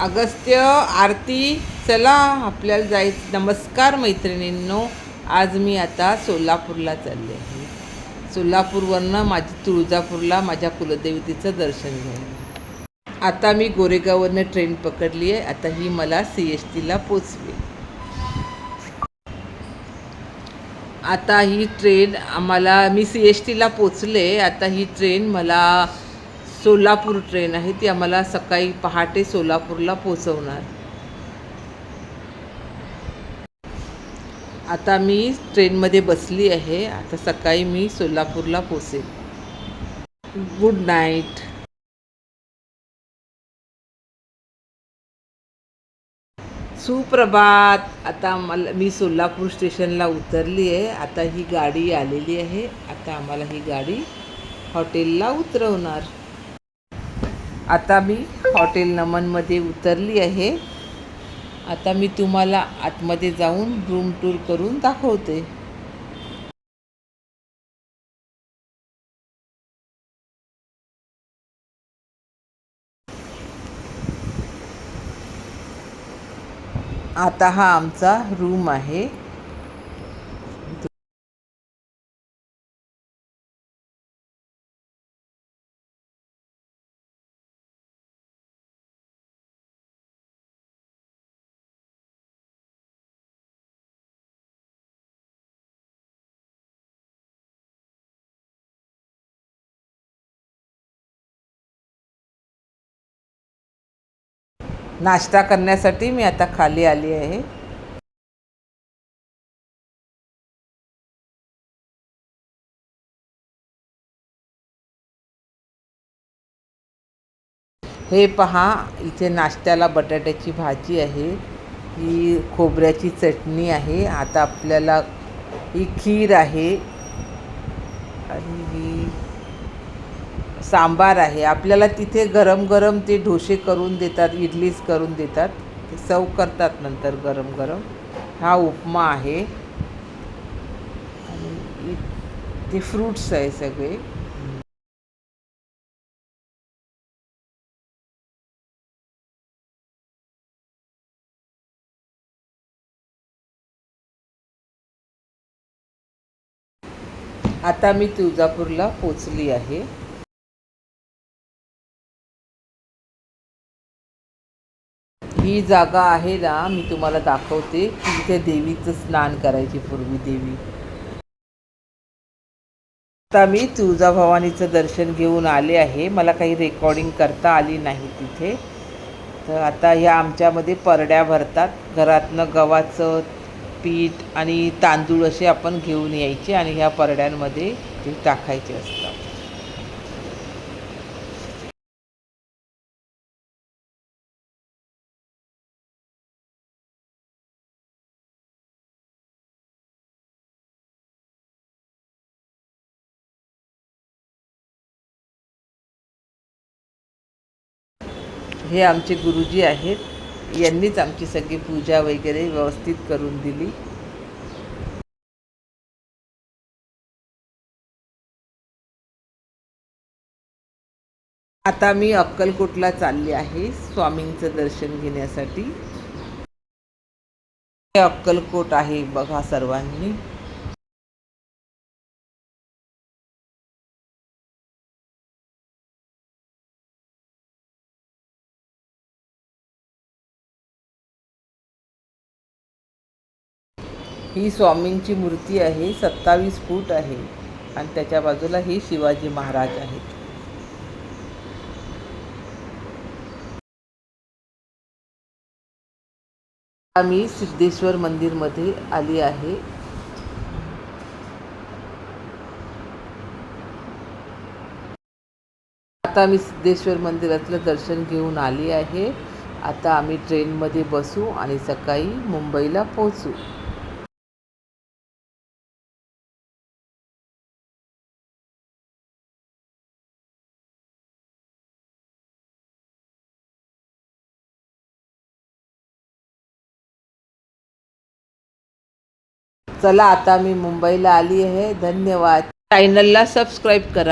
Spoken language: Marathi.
अगस्त्य आरती. चला आपल्याला जायचं. नमस्कार मैत्रिणींनो, आज मी आता सोलापूरला चालले आहे. सोलापूरवरनं माझी तुळजापूरला माझ्या कुलदेवतेचं दर्शन घ्यायला. आता मी गोरेगाववरनं ट्रेन पकडली आहे. आता ही मला CSTला पोचली. आता ही ट्रेन मी CSTला पोचले. आता ही ट्रेन मला सोलापूर ट्रेन आहे, ती आम्हाला सकाळी पहाटे सोलापूरला पोचवणार. आता मी ट्रेनमध्ये बसली आहे. आता सकाळी मी सोलापूरला पोचेन. Good night. सुप्रभात. आता मी सोलापूर स्टेशनला उतरली आहे. आता ही गाडी आलेली आहे. आता आम्हाला ही गाडी हॉटेलला उतरवणार. आता मी हॉटेल नमनमध्ये उतरली आहे. आता मी तुम्हाला आतमध्ये जाऊन रूम टूर करून दाखवते. आता हा आमचा रूम आहे. नाश्ता करण्यासाठी मी आता खाली आली आहे. हे पहा, इथे नाश्त्याला बटाट्याची भाजी आहे, ही खोबऱ्याची चटणी आहे. आता आपल्याला ही खीर आहे आणि ही सांबार आहे. आपल्याला तिथे गरम गरम ते डोसे करून देतात, इडलीच करून देतात, ते सर्व करतात नंतर गरम गरम. हा उपमा आहे आणि ते फ्रूट्स आहे सगळे. आता मी तुळजापूरला पोचली आहे. ही जागा आहे ना, मी तुम्हाला दाखवते की इथे देवीचं स्नान करायची पूर्वी देवी. आता मी तुळजाभवानीचं दर्शन घेऊन आले आहे. मला काही रेकॉर्डिंग करता आली नाही तिथे. तर आता ह्या आमच्यामध्ये परड्या भरतात. घरातनं गव्हाचं पीठ आणि तांदूळ असे आपण घेऊन यायचे आणि ह्या परड्यांमध्ये ते टाकायचे असतात. हे आमचे गुरुजी आहेत. यांनीच आमची सगळी पूजा वगैरे व्यवस्थित करून दिली. आता मी अक्कलकोटला चालले आहे स्वामींचं दर्शन घेण्यासाठी. हे अक्कलकोट आहे बघा सर्वांनी. ही स्वामींची मूर्ती आहे, 27 फूट आहे आणि त्याच्या बाजूला ही शिवाजी महाराज आहेत. आम्ही सिद्धेश्वर मंदिरमध्ये आली आहे. आता मी सिद्धेश्वर मंदिरातलं दर्शन घेऊन आली आहे. आता आम्ही ट्रेनमध्ये बसू आणि सकाळी मुंबईला पोहोचू. चला आता मी मुंबईला आली आहे. धन्यवाद. चॅनलला सबस्क्राईब करा.